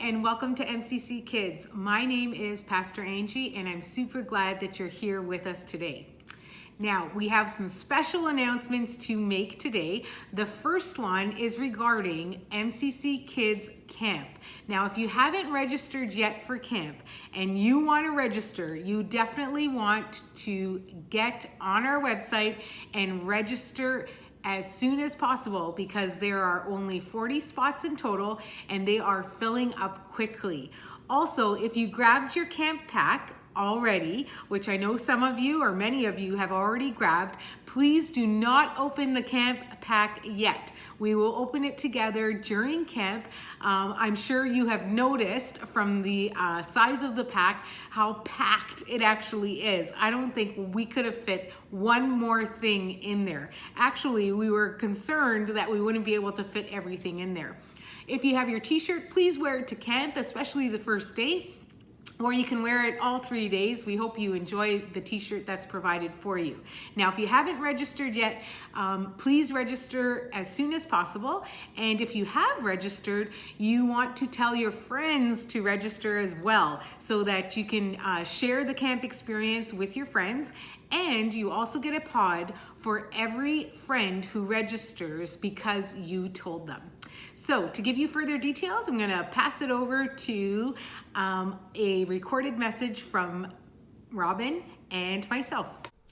and welcome to MCC Kids. My name is Pastor Angie and I'm super glad that you're here with us today. Now, we have some special announcements to make today. The first one is regarding MCC Kids Camp. Now, if you haven't registered yet for camp and you want to register, you definitely want to get on our website and register as soon as possible because there are only 40 spots in total and they are filling up quickly. Also, if you grabbed your camp pack already, which I know some of you or many of you have already grabbed, please do not open the camp pack yet. We will open it together during camp. I'm sure you have noticed from the size of the pack how packed it actually is. I don't think we could have fit one more thing in there. Actually, we were concerned that we wouldn't be able to fit everything in there. If you have your t-shirt, please wear it to camp, especially the first day. Or you can wear it all 3 days. We hope you enjoy the t-shirt that's provided for you. Now, if you haven't registered yet, please register as soon as possible. And if you have registered, you want to tell your friends to register as well so that you can share the camp experience with your friends. And you also get a pod for every friend who registers because you told them. So to give you further details, I'm gonna pass it over to a recorded message from Robin and myself.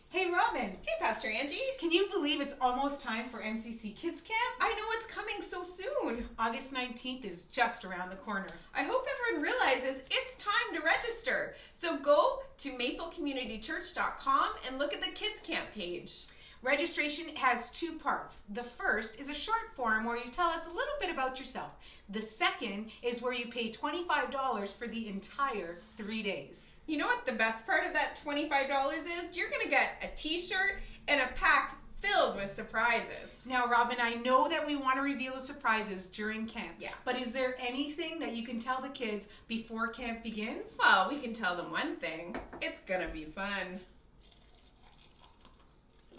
Hey Robin, Hey, Pastor Angie. can you believe it's almost time for MCC Kids Camp? I know it's coming so soon. August 19th is just around the corner. I hope everyone realizes it's time to register. So go to maplecommunitychurch.com and look at the Kids Camp page. Registration has two parts. The first is a short form where you tell us a little bit about yourself. The second is where you pay $25 for the entire 3 days. You know what the best part of that $25 is? You're going to get a t-shirt and a pack filled with surprises. Now, Robin, I know that we want to reveal the surprises during camp. Yeah. But is there anything that you can tell the kids before camp begins? Well, we can tell them one thing. It's going to be fun.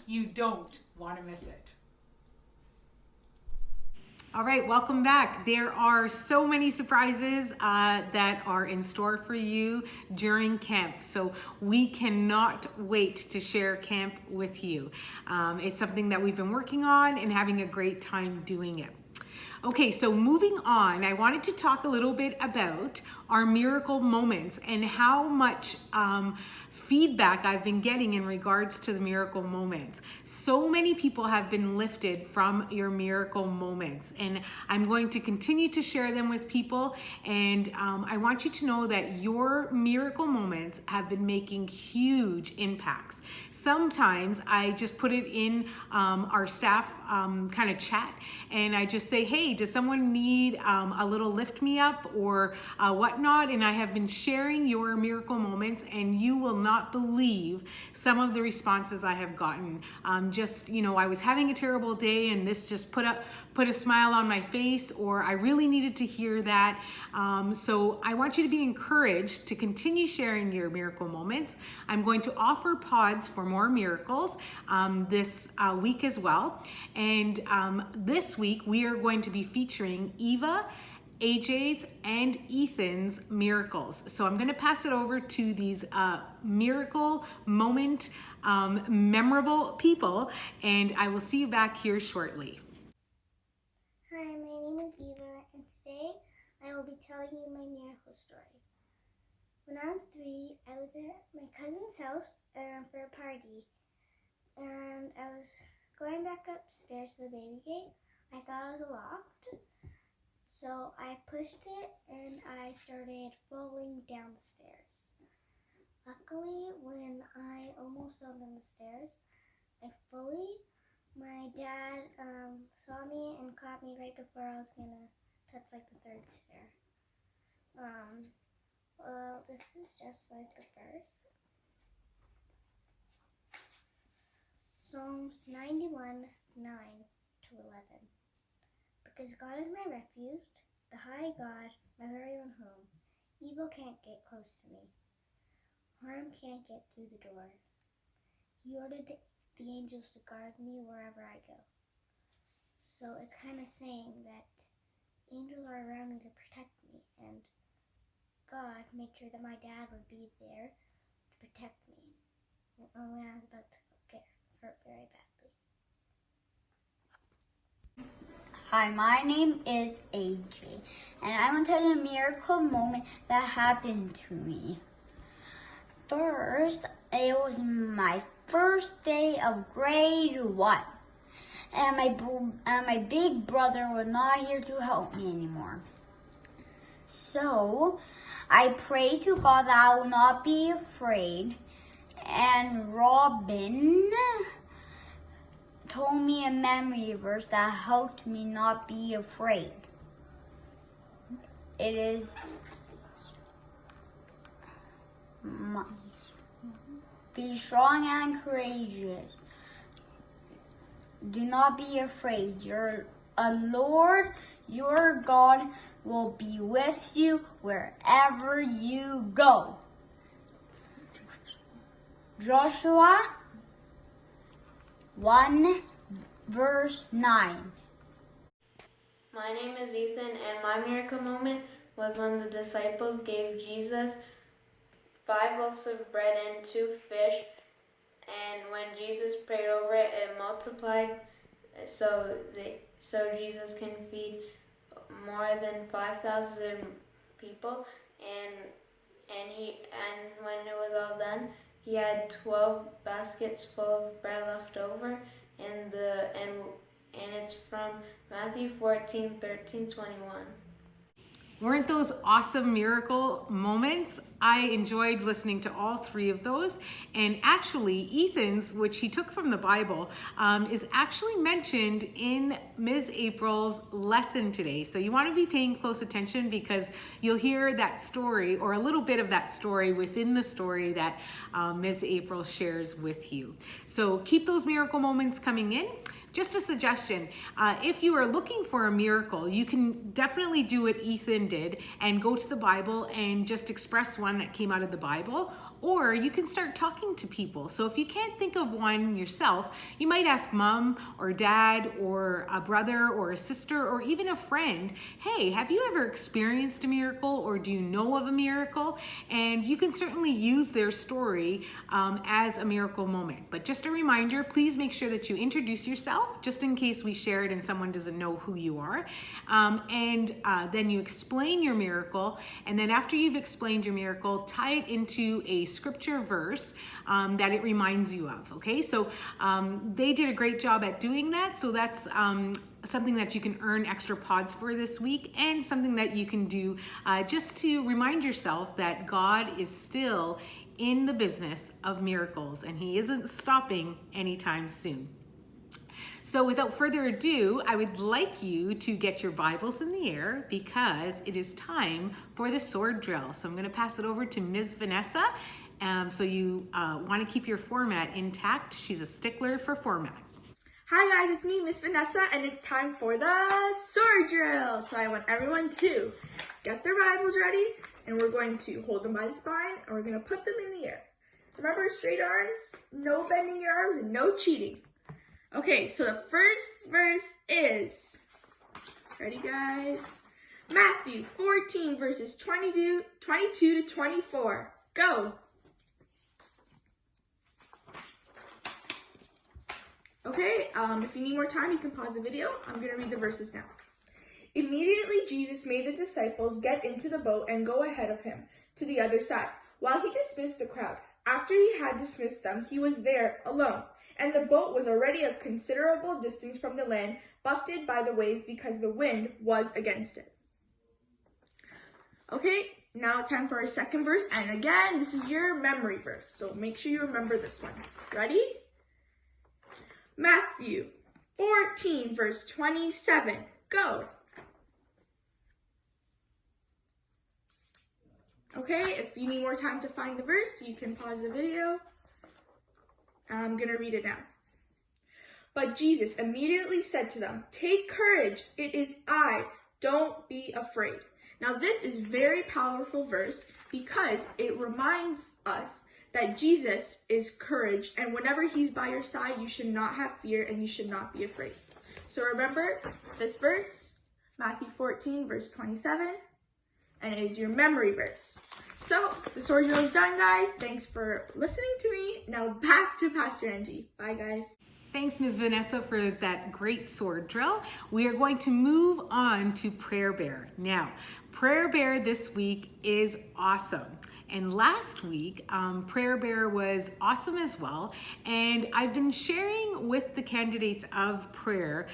You don't want to miss it. All right, welcome back. There are so many surprises that are in store for you during camp. So we cannot wait to share camp with you. It's something that we've been working on and having a great time doing it. Okay, so moving on, I wanted to talk a little bit about our miracle moments and how much feedback I've been getting in regards to the miracle moments. So many people have been lifted from your miracle moments, and I'm going to continue to share them with people. And I want you to know that your miracle moments have been making huge impacts. Sometimes I just put it in our staff kind of chat, and I just say, hey, does someone need a little lift me up or whatnot? And I have been sharing your miracle moments, and you will not believe some of the responses I have gotten. I was having a terrible day and this just put a smile on my face, or I really needed to hear that. So I want you to be encouraged to continue sharing your miracle moments. I'm going to offer pods for more miracles this week as well. And this week we are going to be featuring Eva, AJ's, and Ethan's miracles. So I'm going to pass it over to these miracle moment memorable people, and I will see you back here shortly. Hi, my name is Eva, and today I will be telling you my miracle story. When I was 3, I was at my cousin's house for a party, and I was going back upstairs to the baby gate. I thought it was locked. So I pushed it and I started rolling down the stairs. Luckily, when I almost fell down the stairs, my dad saw me and caught me right before I was gonna touch like the 3rd stair. Well, this is just like the verse. Psalms 91, 9-11. Because God is my refuge, the high God, my very own home. Evil can't get close to me. Harm can't get through the door. He ordered the angels to guard me wherever I go. So it's kind of saying that angels are around me to protect me, and make sure that my dad would be there to protect me when I was about to get hurt very badly. Hi, my name is AJ, and I want to tell you a miracle moment that happened to me. First, it was my first day of grade 1, and my big brother was not here to help me anymore. So, I prayed to God that I will not be afraid, and Robin told me a memory verse that helped me not be afraid. It is, be strong and courageous. Do not be afraid. Your Lord, your God, will be with you wherever you go. Joshua 1 verse 9. My name is Ethan, and my miracle moment was when the disciples gave Jesus 5 loaves of bread and 2 fish, and when Jesus prayed over it, it multiplied so Jesus can feed more than 5,000 people, and when it was all done, he had 12 baskets full of bread left over, and it's from Matthew 14:13-21. Weren't those awesome miracle moments? I enjoyed listening to all 3 of those. And actually, Ethan's, which he took from the Bible, is actually mentioned in Ms. April's lesson today. So you want to be paying close attention because you'll hear that story or a little bit of that story within the story that Ms. April shares with you. So keep those miracle moments coming in. Just a suggestion, if you are looking for a miracle, you can definitely do what Ethan did and go to the Bible and just express one that came out of the Bible, or you can start talking to people. So if you can't think of one yourself, you might ask mom or dad or a brother or a sister or even a friend, hey, have you ever experienced a miracle or do you know of a miracle? And you can certainly use their story as a miracle moment. But just a reminder, please make sure that you introduce yourself, just in case we share it and someone doesn't know who you are. Then you explain your miracle, and then after you've explained your miracle, tie it into a scripture verse that it reminds you of. Okay, so they did a great job at doing that. So that's something that you can earn extra pods for this week, and something that you can do just to remind yourself that God is still in the business of miracles, and He isn't stopping anytime soon. So without further ado, I would like you to get your Bibles in the air because it is time for the sword drill. So I'm going to pass it over to Ms. Vanessa. So you want to keep your format intact. She's a stickler for format. Hi guys, it's me, Miss Vanessa, and it's time for the sword drill. So I want everyone to get their Bibles ready, and we're going to hold them by the spine, and we're going to put them in the air. Remember, straight arms, no bending your arms, and no cheating. Okay, so the first verse is, ready guys? Matthew 14 verses 22 to 24. Go! Okay, if you need more time, you can pause the video. I'm going to read the verses now. Immediately Jesus made the disciples get into the boat and go ahead of him to the other side, while he dismissed the crowd. After he had dismissed them, he was there alone, and the boat was already a considerable distance from the land, buffeted by the waves because the wind was against it. Okay, now it's time for our second verse, and again, this is your memory verse, so make sure you remember this one. Ready? Matthew 14, verse 27. Go! Okay, if you need more time to find the verse, you can pause the video. I'm going to read it now. But Jesus immediately said to them, "Take courage, it is I, don't be afraid." Now this is a very powerful verse because it reminds us that Jesus is courage, and whenever he's by your side, you should not have fear and you should not be afraid. So remember this verse, Matthew 14, verse 27, and it is your memory verse. So, the sword drill is done, guys. Thanks for listening to me. Now back to Pastor Angie. Bye, guys. Thanks, Ms. Vanessa, for that great sword drill. We are going to move on to Prayer Bear. Now, Prayer Bear this week is awesome. And last week, Prayer Bear was awesome as well. And I've been sharing with the candidates of prayer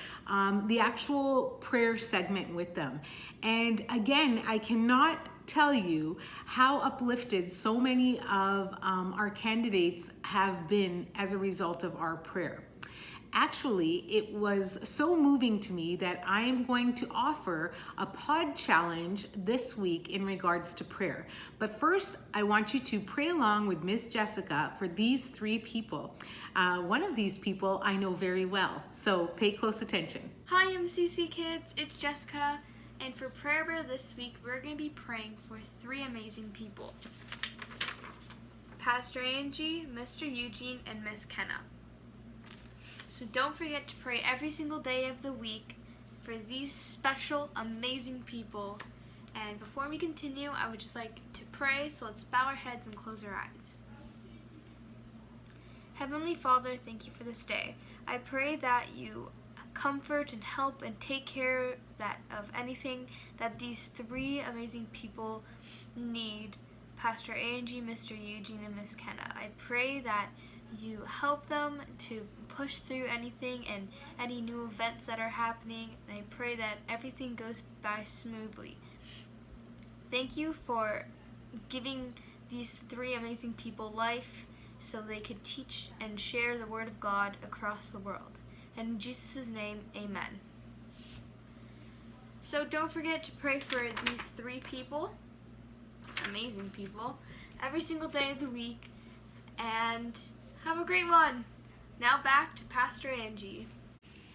the actual prayer segment with them. And again, I cannot tell you how uplifted so many of our candidates have been as a result of our prayer. Actually, it was so moving to me that I am going to offer a pod challenge this week in regards to prayer. But first, I want you to pray along with Ms. Jessica for these 3 people. One of these people I know very well, so pay close attention. Hi MCC Kids, it's Jessica, and for Prayer Bear this week, we're going to be praying for 3 amazing people. Pastor Angie, Mr. Eugene, and Miss Kenna. So don't forget to pray every single day of the week for these special, amazing people. And before we continue, I would just like to pray, so let's bow our heads and close our eyes. Heavenly Father, thank you for this day. I pray that you comfort and help and take care of anything that these 3 amazing people need. Pastor Angie, Mr. Eugene, and Miss Kenna. I pray that you help them to push through anything and any new events that are happening. And I pray that everything goes by smoothly. Thank you for giving these 3 amazing people life so they could teach and share the Word of God across the world. And in Jesus' name, amen. So don't forget to pray for these 3 people, amazing people, every single day of the week, and have a great one. Now back to Pastor Angie.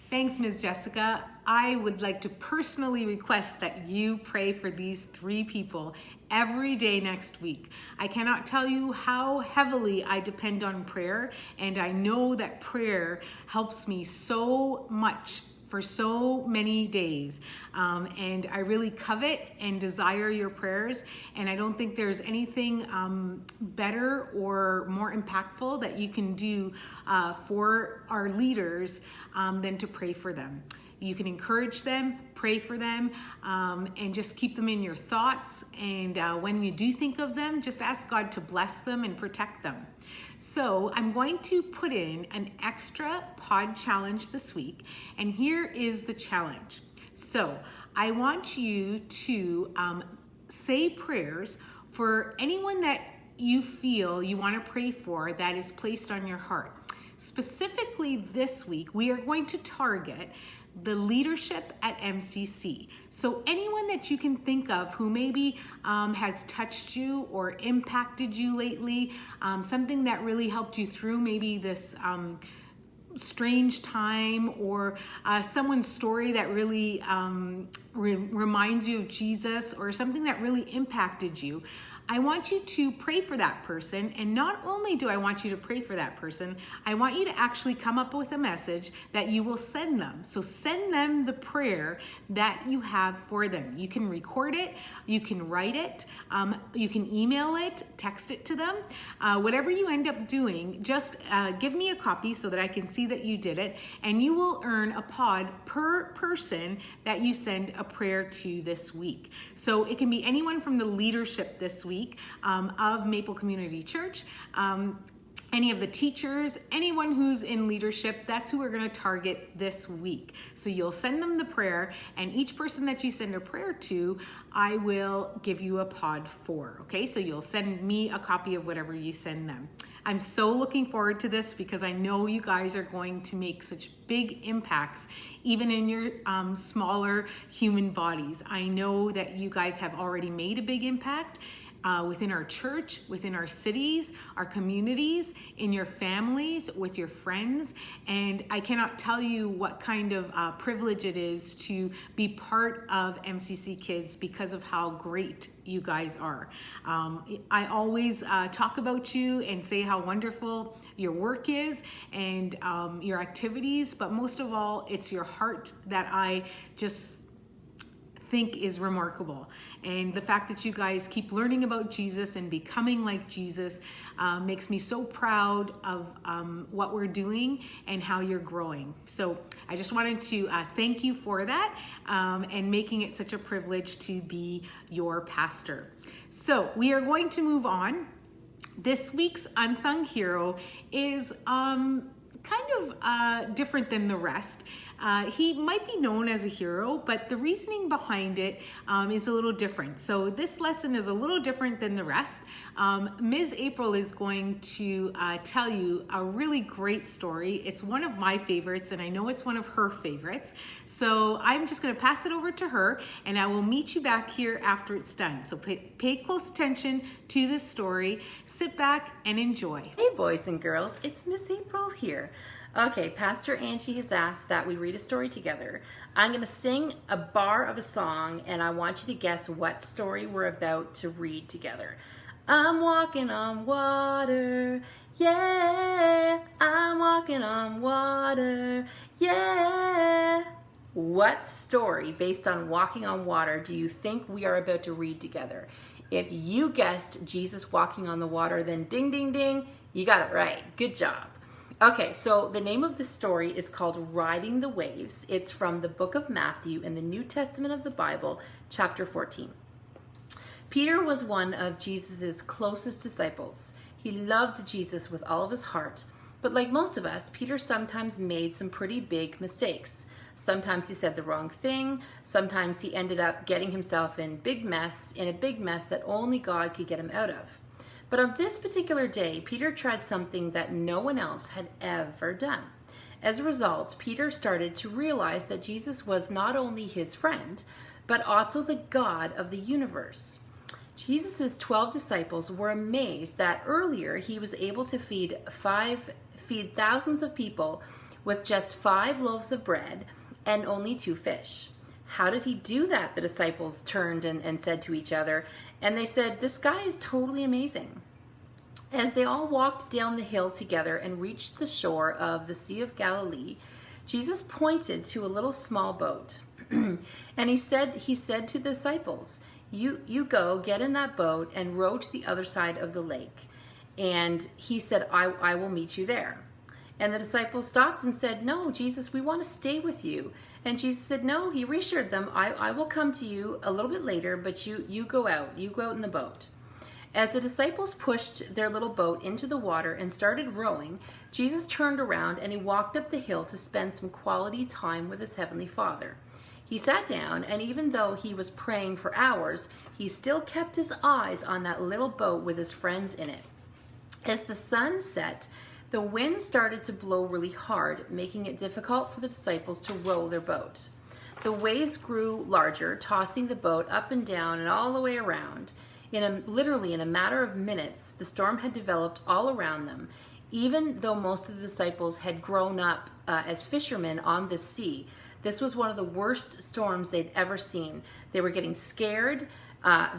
Thanks, Ms. Jessica. I would like to personally request that you pray for these 3 people every day next week. I cannot tell you how heavily I depend on prayer, and I know that prayer helps me so much for so many days. And I really covet and desire your prayers. And I don't think there's anything better or more impactful that you can do for our leaders than to pray for them. You can encourage them, pray for them, and just keep them in your thoughts. And when you do think of them, just ask God to bless them and protect them. So I'm going to put in an extra pod challenge this week, and here is the challenge. So I want you to say prayers for anyone that you feel you want to pray for that is placed on your heart. Specifically this week, we are going to target the leadership at MCC. So anyone that you can think of who maybe has touched you or impacted you lately, something that really helped you through maybe this strange time, or someone's story that really reminds you of Jesus, or something that really impacted you. I want you to pray for that person. And not only do I want you to pray for that person, I want you to actually come up with a message that you will send them. So send them the prayer that you have for them. You can record it, you can write it, you can email it, text it to them. Whatever you end up doing, just give me a copy so that I can see that you did it, and you will earn a pod per person that you send a prayer to this week. So it can be anyone from the leadership this week of Maple Community Church, any of the teachers, anyone who's in leadership. That's who we're going to target this week. So you'll send them the prayer, and each person that you send a prayer to, I will give you a pod for. Okay, so you'll send me a copy of whatever you send them. I'm so looking forward to this because I know you guys are going to make such big impacts, even in your smaller human bodies. I know that you guys have already made a big impact within our church, within our cities, our communities, in your families, with your friends. And I cannot tell you what kind of privilege it is to be part of MCC Kids because of how great you guys are. I always talk about you and say how wonderful your work is and your activities, but most of all, it's your heart that I just think is remarkable. And the fact that you guys keep learning about Jesus and becoming like Jesus makes me so proud of what we're doing and how you're growing. So I just wanted to thank you for that and making it such a privilege to be your pastor. So we are going to move on. This week's Unsung Hero is different than the rest. He might be known as a hero, but the reasoning behind it is a little different. So this lesson is a little different than the rest. Ms. April is going to tell you a really great story. It's one of my favorites, and I know it's one of her favorites. So I'm just going to pass it over to her, and I will meet you back here after it's done. So pay close attention to this story. Sit back and enjoy. Hey boys and girls, it's Miss April here. Okay, Pastor Angie has asked that we read a story together. I'm going to sing a bar of a song, and I want you to guess what story we're about to read together. I'm walking on water, yeah. I'm walking on water, yeah. What story based on walking on water do you think we are about to read together? If you guessed Jesus walking on the water, then ding, ding, ding, you got it right. Good job. Okay, so the name of the story is called Riding the Waves. It's from the book of Matthew in the New Testament of the Bible, chapter 14. Peter was one of Jesus's closest disciples. He loved Jesus with all of his heart, but like most of us, Peter sometimes made some pretty big mistakes. Sometimes he said the wrong thing. Sometimes he ended up getting himself in a big mess that only God could get him out of. But on this particular day, Peter tried something that no one else had ever done. As a result, Peter started to realize that Jesus was not only his friend, but also the God of the universe. Jesus' 12 disciples were amazed that earlier he was able to feed thousands of people with just 5 loaves of bread and only 2 fish. How did he do that? The disciples turned and said to each other, and they said, "This guy is totally amazing." As they all walked down the hill together and reached the shore of the Sea of Galilee, Jesus pointed to a little small boat. And he said to the disciples, you go, get in that boat and row to the other side of the lake. And he said, I will meet you there. And the disciples stopped and said, "No, Jesus, we want to stay with you." And Jesus said, "No," he reassured them, I will come to you a little bit later, but you go out in the boat. As the disciples pushed their little boat into the water and started rowing, Jesus turned around and he walked up the hill to spend some quality time with his heavenly Father. He sat down, and even though he was praying for hours, he still kept his eyes on that little boat with his friends in it. As the sun set, the wind started to blow really hard, making it difficult for the disciples to row their boat. The waves grew larger, tossing the boat up and down and all the way around. Literally in a matter of minutes, the storm had developed all around them. Even though most of the disciples had grown up as fishermen on this sea, this was one of the worst storms they'd ever seen. They were getting scared,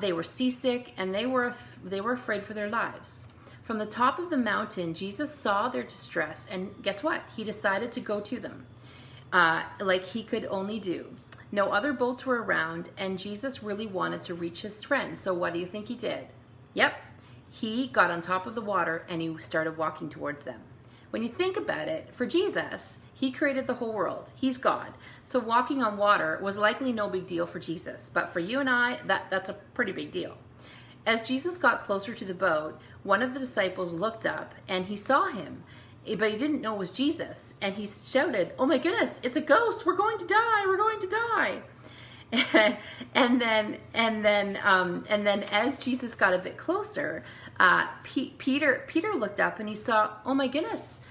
they were seasick, and they were afraid for their lives. From the top of the mountain, Jesus saw their distress, and guess what? He decided to go to them, like he could only do. No other boats were around, and Jesus really wanted to reach his friends. So what do you think he did? Yep, he got on top of the water and he started walking towards them. When you think about it, for Jesus, he created the whole world. He's God. So walking on water was likely no big deal for Jesus. But for you and I, that's a pretty big deal. As Jesus got closer to the boat, one of the disciples looked up and he saw him, but he didn't know it was Jesus. And he shouted, "Oh my goodness, it's a ghost. We're going to die. We're going to die." and then as Jesus got a bit closer, Peter looked up and he saw, "Oh my goodness,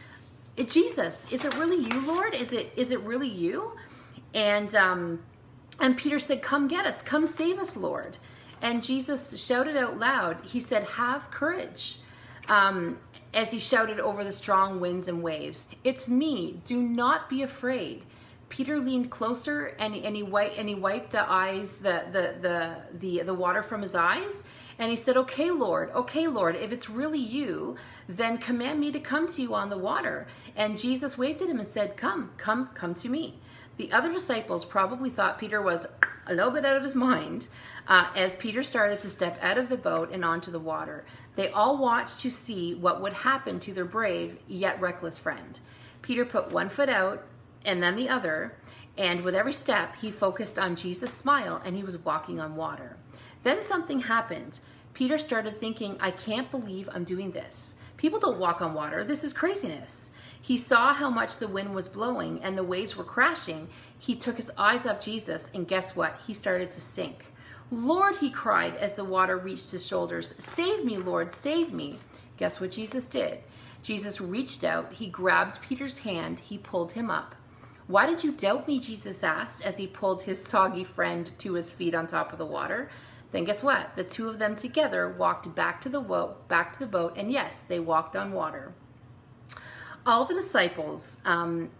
it's Jesus. Is it really you, Lord? Is it really you?" And Peter said, "Come get us. Come save us, Lord." And Jesus shouted out loud. He said, "Have courage." As he shouted over the strong winds and waves, "It's me. Do not be afraid." Peter leaned closer and he wiped the water from his eyes, and he said, okay, Lord, if it's really you, then command me to come to you on the water." And Jesus waved at him and said, Come to me." The other disciples probably thought Peter was a little bit out of his mind as Peter started to step out of the boat and onto the water. They all watched to see what would happen to their brave yet reckless friend. Peter put one foot out and then the other, and with every step he focused on Jesus' smile and he was walking on water. Then something happened. Peter started thinking, I can't believe I'm doing this. People don't walk on water. This is craziness. He saw how much the wind was blowing and the waves were crashing. He took his eyes off Jesus, and guess what? He started to sink. Lord, he cried as the water reached his shoulders. Save me, Lord, save me. Guess what Jesus did? Jesus reached out, he grabbed Peter's hand, he pulled him up. Why did you doubt me? Jesus asked as he pulled his soggy friend to his feet on top of the water. Then guess what? The two of them together walked back to the boat, and yes, they walked on water. All the disciples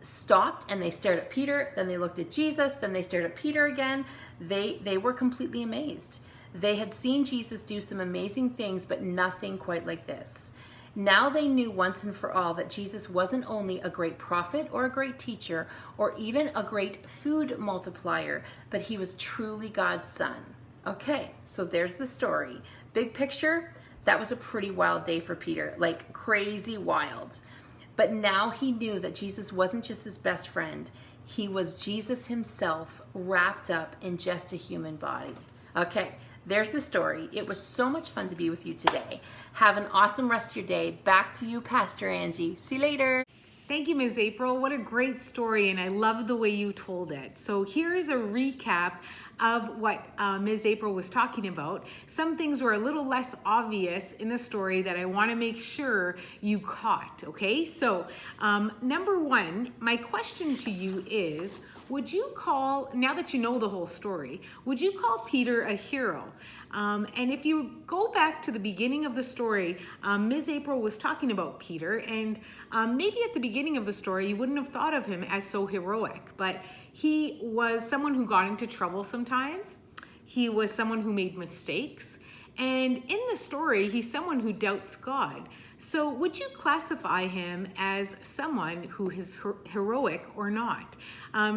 stopped and they stared at Peter, then they looked at Jesus, then they stared at Peter again. They were completely amazed. They had seen Jesus do some amazing things, but nothing quite like this. Now they knew once and for all that Jesus wasn't only a great prophet or a great teacher or even a great food multiplier, but he was truly God's son. Okay, so there's the story. Big picture, that was a pretty wild day for Peter, like crazy wild. But now he knew that Jesus wasn't just his best friend. He was Jesus himself wrapped up in just a human body. Okay, there's the story. It was so much fun to be with you today. Have an awesome rest of your day. Back to you, Pastor Angie. See you later. Thank you, Ms. April. What a great story, and I love the way you told it. So here's a recap of what Ms. April was talking about. Some things were a little less obvious in the story that I want to make sure you caught, okay? So number one, my question to you is, would you call, now that you know the whole story, would you call Peter a hero? And if you go back to the beginning of the story, Ms. April was talking about Peter, and maybe at the beginning of the story, you wouldn't have thought of him as so heroic, but he was someone who got into trouble sometimes. He was someone who made mistakes. And in the story, he's someone who doubts God. So would you classify him as someone who is heroic or not?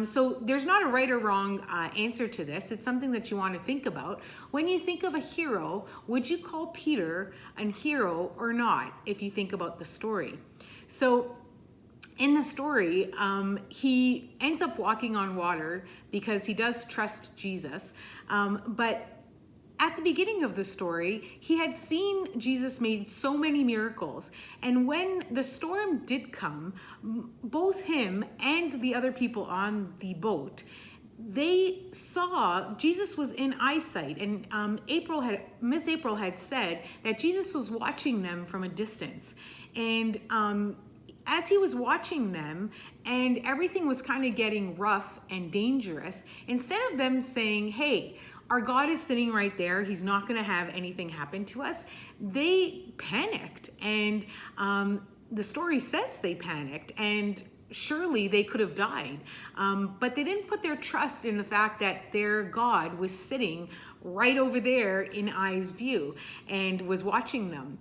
So there's not a right or wrong answer to this. It's something that you want to think about. When you think of a hero, would you call Peter a hero or not, if you think about the story? So in the story, he ends up walking on water because he does trust Jesus. But at the beginning of the story, he had seen Jesus made so many miracles. And when the storm did come, both him and the other people on the boat, they saw Jesus was in eyesight. And Miss April had said that Jesus was watching them from a distance. And as he was watching them and everything was kind of getting rough and dangerous, instead of them saying, hey, our God is sitting right there, he's not going to have anything happen to us, they panicked. And the story says they panicked, and surely they could have died. But they didn't put their trust in the fact that their God was sitting right over there in eye's view and was watching them.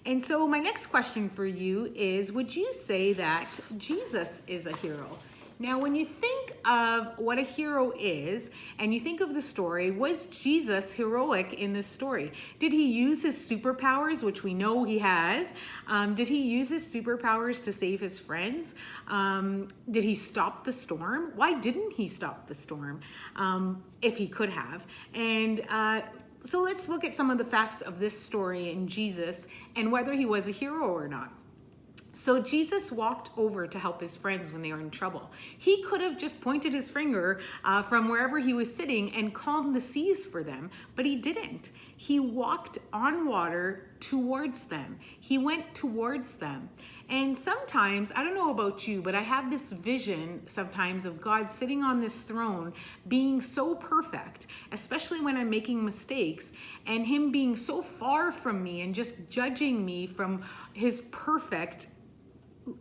And so my next question for you is, would you say that Jesus is a hero? Now, when you think of what a hero is, and you think of the story, was Jesus heroic in this story? Did he use his superpowers, which we know he has? Did he use his superpowers to save his friends? Did he stop the storm? Why didn't he stop the storm if he could have? And so let's look at some of the facts of this story in Jesus and whether he was a hero or not. So Jesus walked over to help his friends when they were in trouble. He could have just pointed his finger from wherever he was sitting and calmed the seas for them, but he didn't. He walked on water towards them. He went towards them. And sometimes, I don't know about you, but I have this vision sometimes of God sitting on this throne being so perfect, especially when I'm making mistakes, and him being so far from me and just judging me from his perfect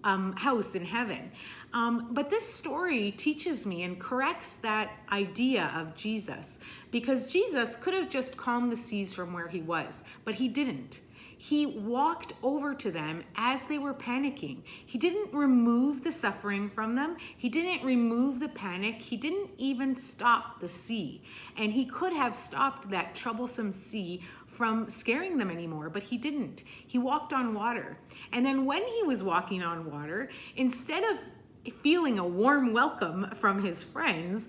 house in heaven. But this story teaches me and corrects that idea of Jesus, because Jesus could have just calmed the seas from where he was, but he didn't. he walked over to them as they were panicking. He didn't remove the suffering from them. He didn't remove the panic. He didn't even stop the sea. And he could have stopped that troublesome sea from scaring them anymore, but he didn't. He walked on water. And then when he was walking on water, instead of feeling a warm welcome from his friends,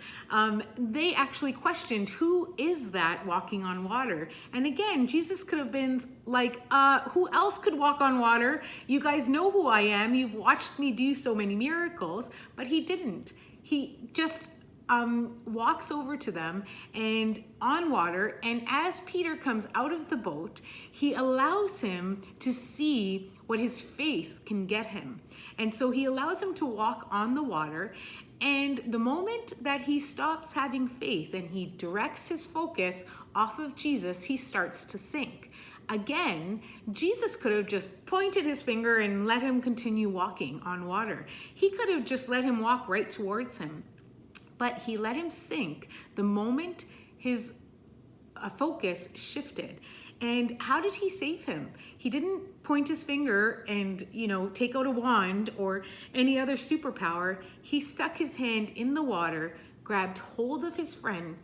they actually questioned, who is that walking on water? And again, Jesus could have been like, who else could walk on water? You guys know who I am. You've watched me do so many miracles, but he didn't. He just walks over to them and on water. And as Peter comes out of the boat, he allows him to see what his faith can get him. And so he allows him to walk on the water. And the moment that he stops having faith and he directs his focus off of Jesus, he starts to sink. Again, Jesus could have just pointed his finger and let him continue walking on water. He could have just let him walk right towards him. But he let him sink the moment his focus shifted. And how did he save him? He didn't point his finger and, take out a wand or any other superpower. He stuck his hand in the water, grabbed hold of his friend,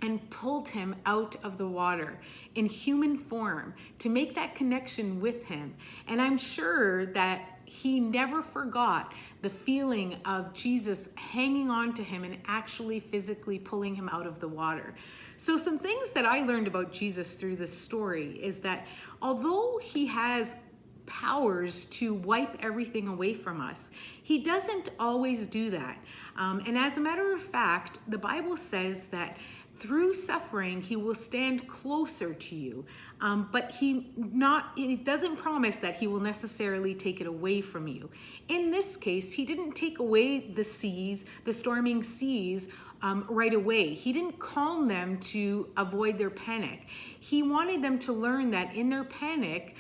and pulled him out of the water in human form to make that connection with him. And I'm sure that he never forgot the feeling of Jesus hanging on to him and actually physically pulling him out of the water. So some things that I learned about Jesus through this story is that although he has powers to wipe everything away from us, he doesn't always do that. And as a matter of fact, the Bible says that through suffering, he will stand closer to you. But he doesn't promise that he will necessarily take it away from you. In this case, he didn't take away the seas, the storming seas, right away. He didn't calm them to avoid their panic. He wanted them to learn that in their panic,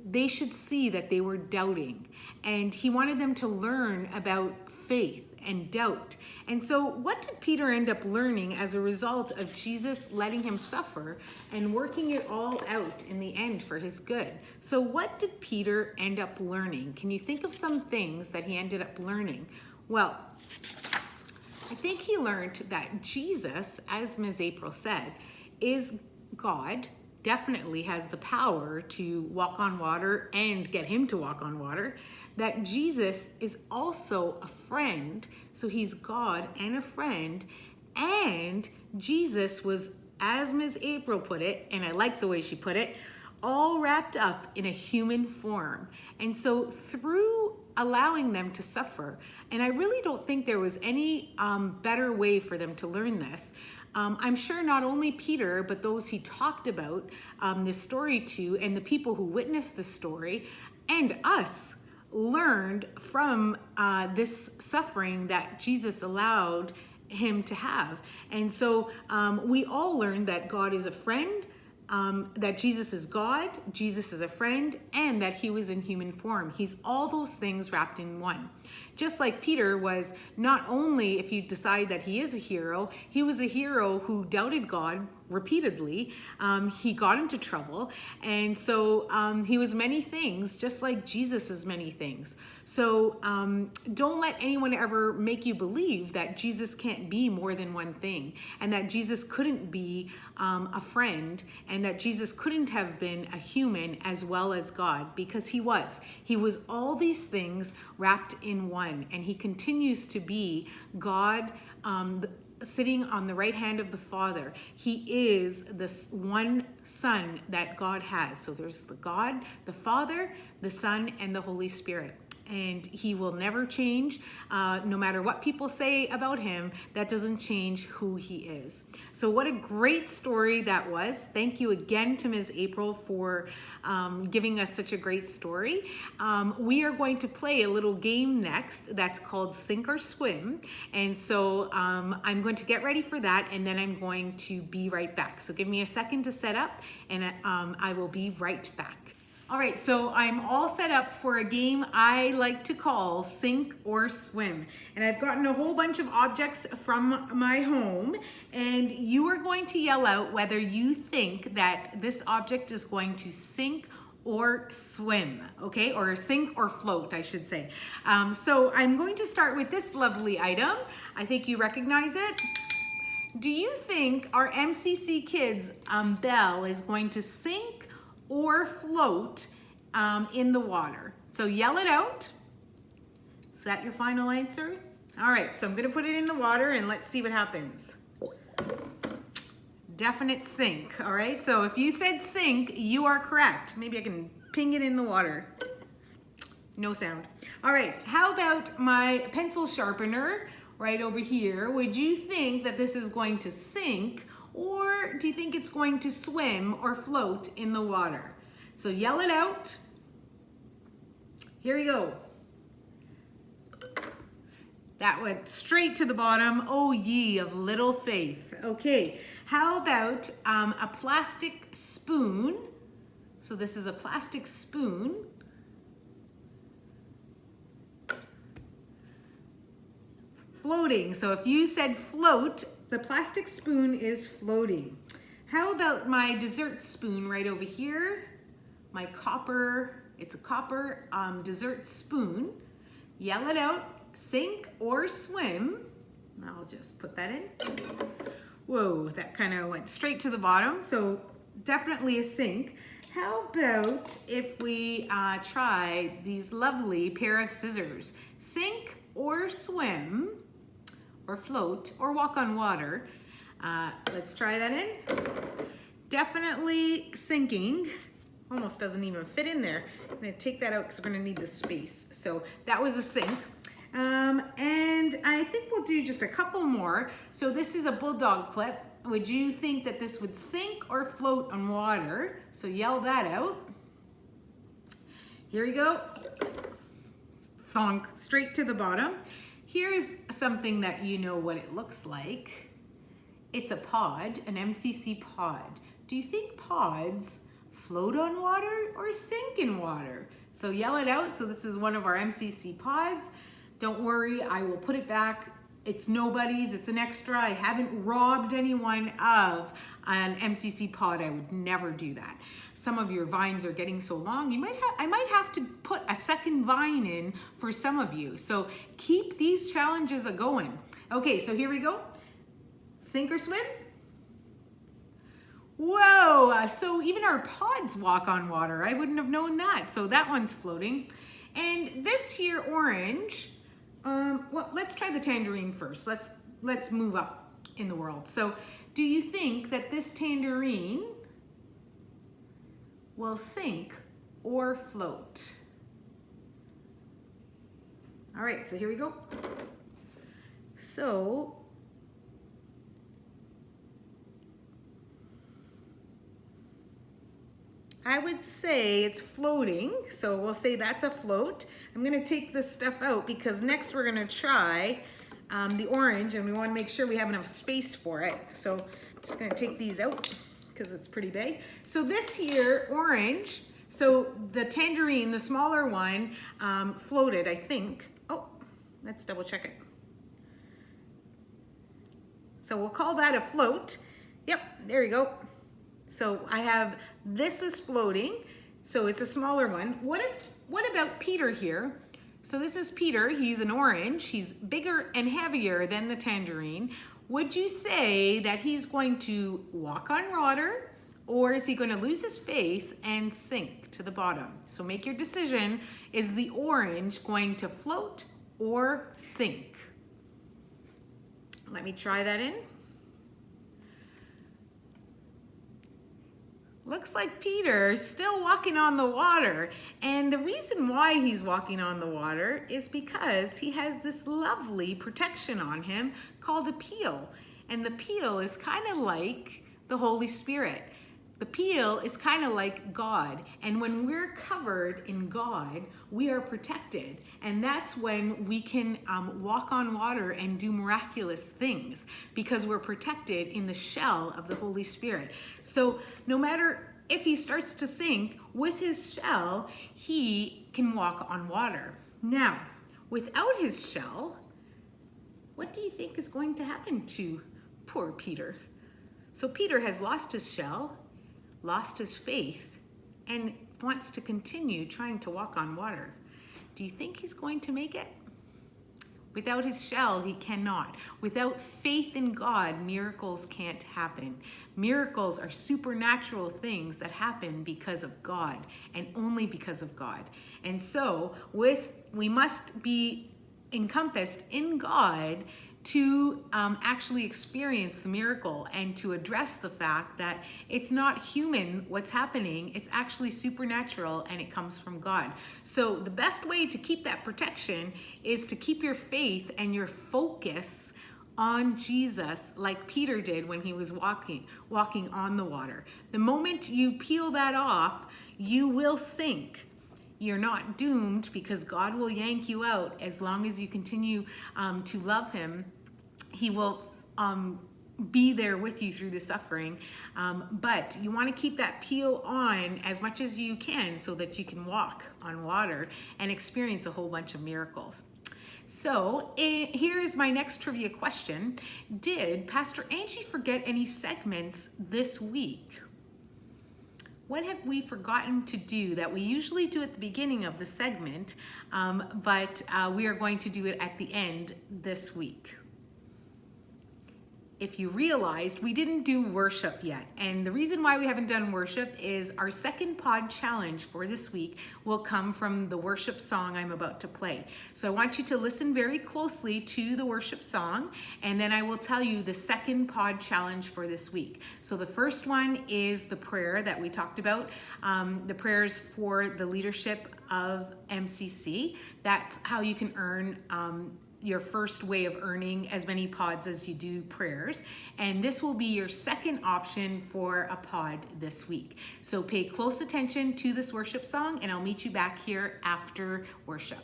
they should see that they were doubting. And he wanted them to learn about faith and doubt. And so what did Peter end up learning as a result of Jesus letting him suffer and working it all out in the end for his good? So what did Peter end up learning? Can you think of some things that he ended up learning? Well, I think he learned that Jesus, as Ms. April said, is God, definitely has the power to walk on water and get him to walk on water. That Jesus is also a friend, so he's God and a friend. And Jesus was, as Ms. April put it, and I like the way she put it, all wrapped up in a human form. And so through allowing them to suffer, and I really don't think there was any better way for them to learn this. I'm sure not only Peter, but those he talked about this story to, and the people who witnessed the story, and us, learned from this suffering that Jesus allowed him to have. And so we all learned that God is a friend, that Jesus is God, Jesus is a friend, and that he was in human form. He's all those things wrapped in one. Just like Peter was, not only, if you decide that he is a hero, he was a hero who doubted God repeatedly. He got into trouble. And so he was many things, just like Jesus is many things. So don't let anyone ever make you believe that Jesus can't be more than one thing, and that Jesus couldn't be a friend, and that Jesus couldn't have been a human as well as God, because he was. He was all these things wrapped in one, and he continues to be God, sitting on the right hand of the Father. He is the one Son that God has. So there's the God, the Father, the Son, and the Holy Spirit. And he will never change. No matter what people say about him, that doesn't change who he is. So what a great story that was. Thank you again to Ms. April for giving us such a great story. We are going to play a little game next that's called Sink or Swim. And so I'm going to get ready for that, and then I'm going to be right back. So give me a second to set up, and I will be right back. All right, so I'm all set up for a game I like to call Sink or Swim. And I've gotten a whole bunch of objects from my home, and you are going to yell out whether you think that this object is going to sink or swim, okay? Or sink or float, I should say. So I'm going to start with this lovely item. I think you recognize it. Do you think our MCC Kids bell is going to sink or float in the water? So yell it out. Is that your final answer? All right, so I'm gonna put it in the water and let's see what happens. Definite sink, all right? So if you said sink, you are correct. Maybe I can ping it in the water. No sound. All right, how about my pencil sharpener right over here? Would you think that this is going to sink, or do you think it's going to swim or float in the water? So yell it out. Here we go. That went straight to the bottom. Oh, ye of little faith. Okay, how about a plastic spoon? So this is a plastic spoon. Floating. So if you said float, the plastic spoon is floating. How about my dessert spoon right over here? My copper, it's a copper dessert spoon. Yell it out. Sink or swim. I'll just put that in. Whoa, that kind of went straight to the bottom, so definitely a sink. How about if we try these lovely pair of scissors? Sink or swim, or float, or walk on water. Let's try that in. Definitely sinking. Almost doesn't even fit in there. I'm gonna take that out because we're gonna need the space. So that was a sink. And I think we'll do just a couple more. So this is a bulldog clip. Would you think that this would sink or float on water? So yell that out. Here we go. Thonk, straight to the bottom. Here's something that you know what it looks like. It's a pod, an MCC pod. Do you think pods float on water or sink in water? So yell it out. So this is one of our MCC pods. Don't worry, I will put it back. It's nobody's, it's an extra. I haven't robbed anyone of an MCC pod. I would never do that. Some of your vines are getting so long, I might have to put a second vine in for some of you. So keep these challenges a-going. Okay, so here we go. Sink or swim? Whoa, so even our pods walk on water. I wouldn't have known that. So that one's floating. And this here orange, well, let's try the tangerine first. Let's move up in the world. So do you think that this tangerine will sink or float? All right, so here we go. So I would say it's floating, so we'll say that's a float. I'm gonna take this stuff out because next we're gonna try the orange, and we wanna make sure we have enough space for it. So I'm just gonna take these out because it's pretty big. So this here, orange, so the tangerine, the smaller one, floated, I think. Oh, let's double check it. So we'll call that a float. Yep, there we go. So I have, this is floating, so it's a smaller one. What about Peter here? So this is Peter, he's an orange, he's bigger and heavier than the tangerine. Would you say that he's going to walk on water, or is he going to lose his faith and sink to the bottom? So make your decision. Is the orange going to float or sink? Let me try that in. Looks like Peter's still walking on the water. And the reason why he's walking on the water is because he has this lovely protection on him called a peel. And the peel is kind of like the Holy Spirit. The peel is kind of like God. And when we're covered in God, we are protected. And that's when we can walk on water and do miraculous things, because we're protected in the shell of the Holy Spirit. So no matter if he starts to sink, with his shell, he can walk on water. Now, without his shell, what do you think is going to happen to poor Peter? So Peter has lost his shell, lost his faith, and wants to continue trying to walk on water. Do you think he's going to make it? Without his shell, he cannot. Without faith in God, miracles can't happen. Miracles are supernatural things that happen because of God and only because of God. And so we must be encompassed in God to actually experience the miracle and to address the fact that it's not human what's happening, it's actually supernatural and it comes from God. So the best way to keep that protection is to keep your faith and your focus on Jesus, like Peter did when he was walking on the water. The moment you peel that off, you will sink. You're not doomed because God will yank you out as long as you continue to love him. He will be there with you through the suffering. But you want to keep that peel on as much as you can so that you can walk on water and experience a whole bunch of miracles. So here's my next trivia question. Did Pastor Angie forget any segments this week? What have we forgotten to do that we usually do at the beginning of the segment, but we are going to do it at the end this week? If you realized, we didn't do worship yet. And the reason why we haven't done worship is our second pod challenge for this week will come from the worship song I'm about to play. So I want you to listen very closely to the worship song, and then I will tell you the second pod challenge for this week. So the first one is the prayer that we talked about, the prayers for the leadership of MCC. That's how you can earn your first way of earning as many pods as you do prayers. And this will be your second option for a pod this week. So pay close attention to this worship song, and I'll meet you back here after worship.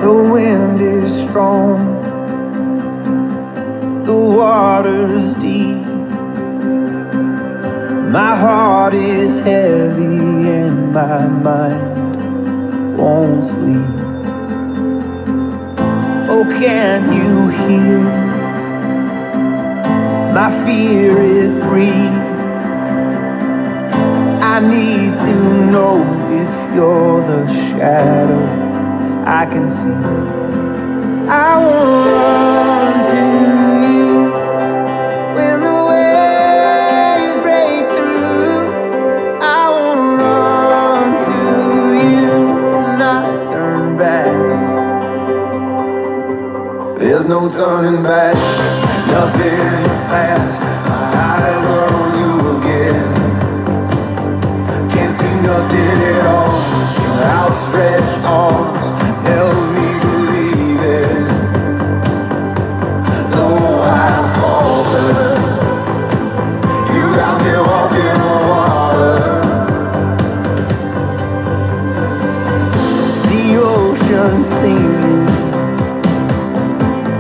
The wind is strong, the water's deep. My heart is heavy and my mind won't sleep. Oh, can you hear my fear it breathes? I need to know if you're the shadow I can see. I wanna run to you when the waves break through. I wanna run to you and not turn back. There's no turning back, nothing in the past. My eyes are on you again. Can't see nothing at all. Your outstretched arms help me believe it. Though I falter, you got me walking on water. The ocean singing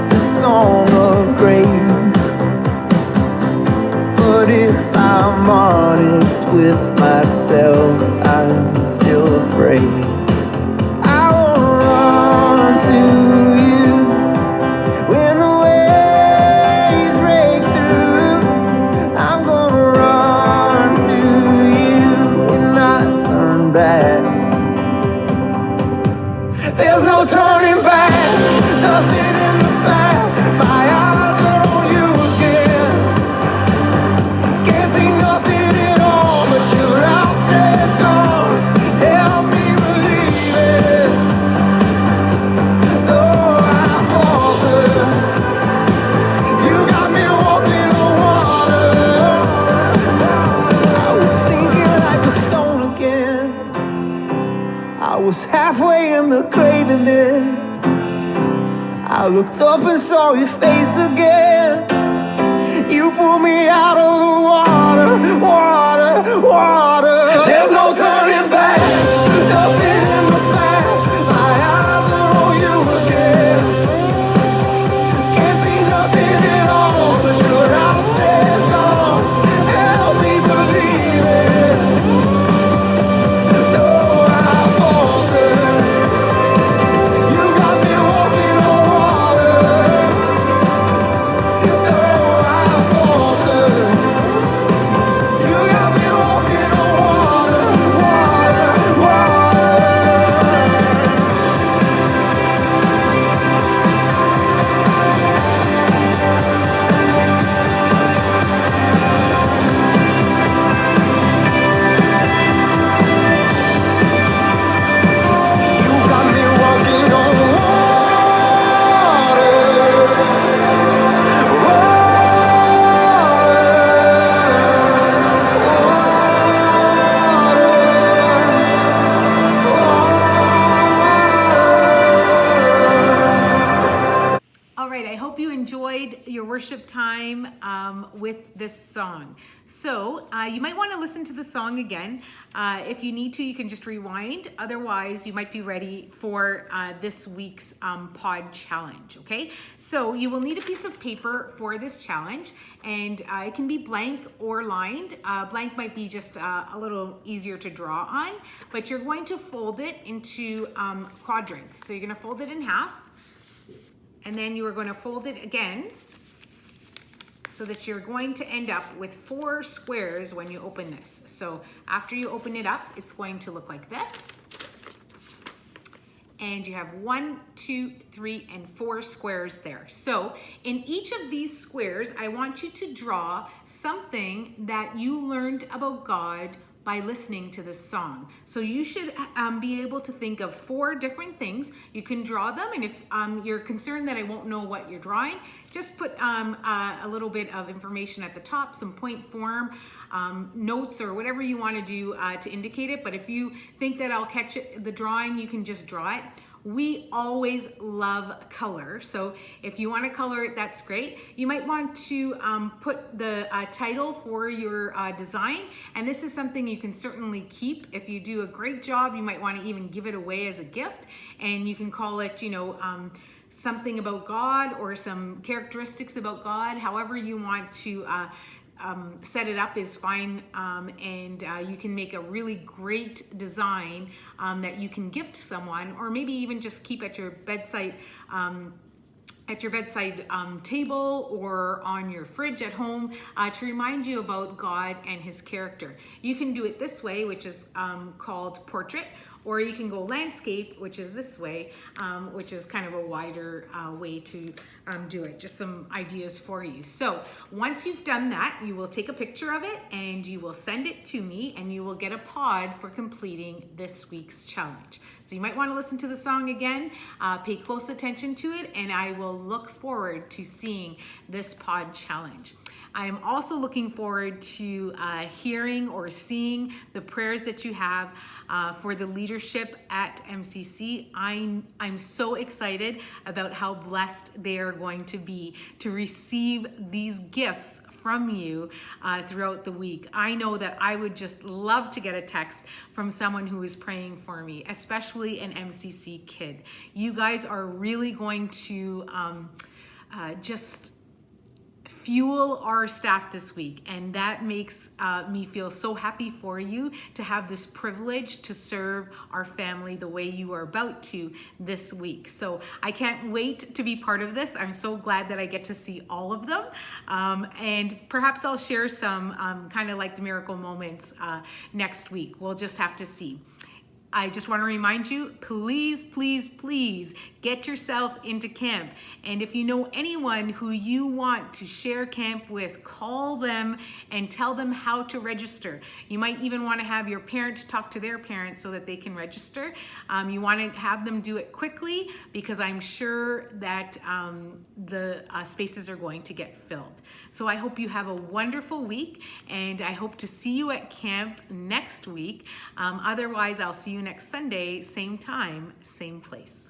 the song of grace. But if I'm honest with myself, I'm still afraid. I wanna run to you when the waves break through. I'm gonna run to you and not turn back. There's no turning back, nothing in the past. My eyes are on you again. Can't see nothing at all but your outstretched arms. Help me believe it. Though I falter, you got me walking on water. I was sinking like a stone again. I was halfway in the grave and then I looked up and saw your face again. You pulled me out of the water, water, water. There's no turning back, nothing in the past. My eyes are on you again. Can't see nothing at all but your outstretched arms. Help me believe it. Though I falter, you got me walking on water. right, I hope you enjoyed your worship time with this song. So you might want to listen to the song again. If you need to, you can just rewind. Otherwise, you might be ready for this week's pod challenge, okay? So you will need a piece of paper for this challenge, and it can be blank or lined. Blank might be just a little easier to draw on, but you're going to fold it into quadrants. So you're going to fold it in half, and then you are going to fold it again, so that you're going to end up with 4 squares when you open this. So after you open it up, it's going to look like this. And you have 1, 2, 3, and 4 squares there. So in each of these squares, I want you to draw something that you learned about God by listening to this song. So you should be able to think of 4 different things. You can draw them, and if you're concerned that I won't know what you're drawing, just put a little bit of information at the top, some point form, notes, or whatever you want to do to indicate it. But if you think that I'll catch the drawing, you can just draw it. We always love color, so if you want to color it, that's great. You might want to put the title for your design, and this is something you can certainly keep. If you do a great job, you might want to even give it away as a gift, and you can call it, something about God or some characteristics about God. However you want to set it up is fine, and you can make a really great design that you can gift someone, or maybe even just keep at your bedside table or on your fridge at home to remind you about God and his character. You can do it this way, which is called portrait, or you can go landscape, which is this way, which is kind of a wider way to do it. Just some ideas for you. So once you've done that, you will take a picture of it and you will send it to me, and you will get a pod for completing this week's challenge. So you might want to listen to the song again, pay close attention to it, and I will look forward to seeing this pod challenge. I am also looking forward to hearing or seeing the prayers that you have for the leadership at MCC. I'm so excited about how blessed they are going to be to receive these gifts from you throughout the week. I know that I would just love to get a text from someone who is praying for me, especially an MCC kid. You guys are really going to just fuel our staff this week, and that makes me feel so happy for you to have this privilege to serve our family the way you are about to this week. So I can't wait to be part of this. I'm so glad that I get to see all of them, and perhaps I'll share some kind of like the miracle moments next week. We'll just have to see. I just want to remind you, please, please, please get yourself into camp. And if you know anyone who you want to share camp with, call them and tell them how to register. You might even want to have your parents talk to their parents so that they can register. You want to have them do it quickly, because I'm sure that the spaces are going to get filled. So I hope you have a wonderful week, and I hope to see you at camp next week. Otherwise, I'll see you next Sunday, same time, same place.